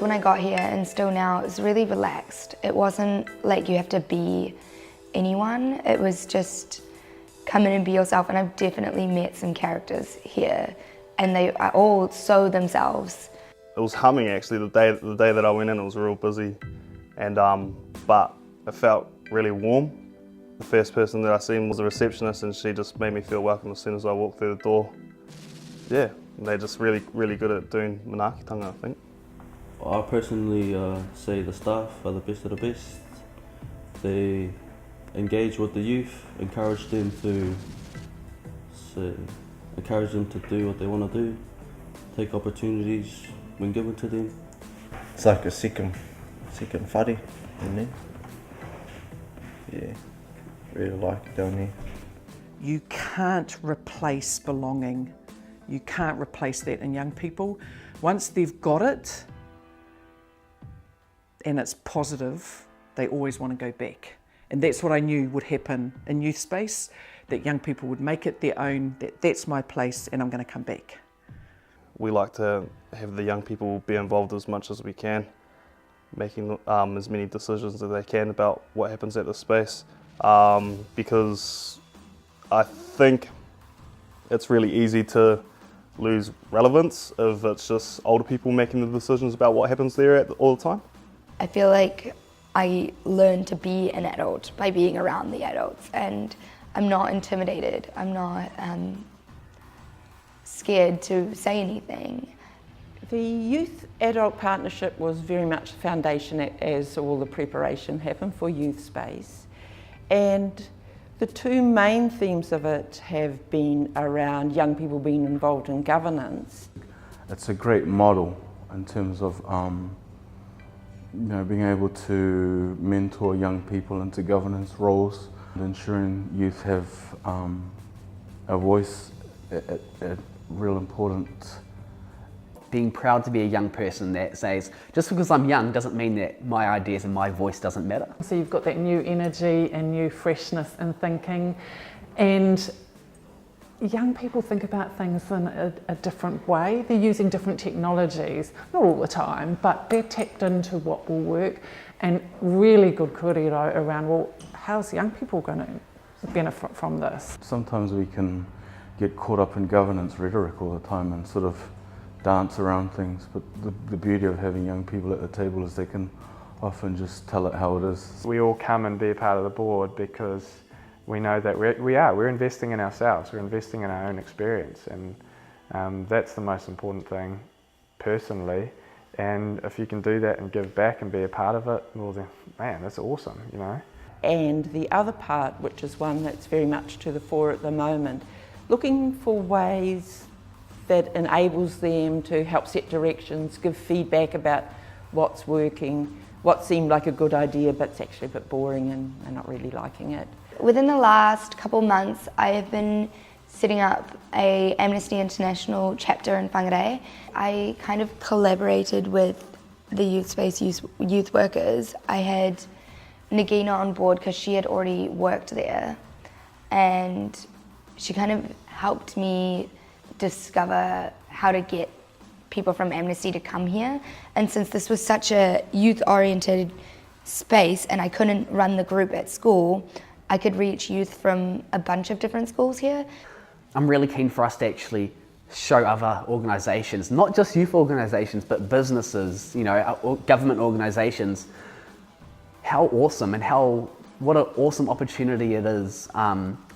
when I got here and still now, it was really relaxed. It wasn't like you have to be anyone. It was just come in and be yourself, and I've definitely met some characters here and they are all so themselves. It was humming actually the day that I went in. It was real busy, and but it felt really warm. The first person that I seen was a receptionist, and she just made me feel welcome as soon as I walked through the door. Yeah, they're just really good at doing manaakitanga, I think. I personally say the staff are the best of the best. They engage with the youth, encourage them to do what they want to do, take opportunities when given to them. It's like a second whare in there. Yeah, really like it down there. You can't replace belonging. You can't replace that in young people. Once they've got it and it's positive, they always want to go back. And that's what I knew would happen in youth space, that young people would make it their own, that's my place and I'm going to come back. We like to have the young people be involved as much as we can, making as many decisions as they can about what happens at the space, because I think it's really easy to lose relevance if it's just older people making the decisions about what happens there all the time. I feel like I learned to be an adult by being around the adults, and I'm not intimidated. I'm not scared to say anything. The youth-adult partnership was very much the foundation as all the preparation happened for youth space. And the two main themes of it have been around young people being involved in governance. It's a great model in terms of being able to mentor young people into governance roles, and ensuring youth have a voice at real important. Being proud to be a young person that says, just because I'm young doesn't mean that my ideas and my voice doesn't matter. So you've got that new energy and new freshness in thinking, and young people think about things in a different way. They're using different technologies, not all the time, but they're tapped into what will work, and really good kōrero around, well, how's young people going to benefit from this? Sometimes we can get caught up in governance rhetoric all the time and sort of dance around things, but the beauty of having young people at the table is they can often just tell it how it is. We all come and be a part of the board because we know that we're investing in ourselves, we're investing in our own experience, and that's the most important thing personally. And if you can do that and give back and be a part of it, well then, man, that's awesome, you know. And the other part, which is one that's very much to the fore at the moment, looking for ways that enables them to help set directions, give feedback about what's working, what seemed like a good idea but it's actually a bit boring and they're not really liking it. Within the last couple months, I have been setting up a Amnesty International chapter in Whangarei. I kind of collaborated with the youth space youth workers. I had Nagina on board because she had already worked there, and she kind of helped me discover how to get people from Amnesty to come here. And since this was such a youth-oriented space and I couldn't run the group at school, I could reach youth from a bunch of different schools here. I'm really keen for us to actually show other organisations, not just youth organisations, but businesses, government organisations, how awesome and what an awesome opportunity it is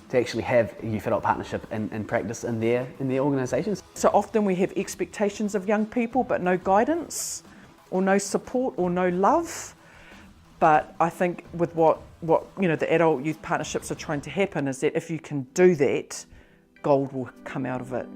to actually have a youth adult partnership and practice in their organisations. So often we have expectations of young people but no guidance or no support or no love. But I think with what the adult youth partnerships are trying to happen is that if you can do that, gold will come out of it.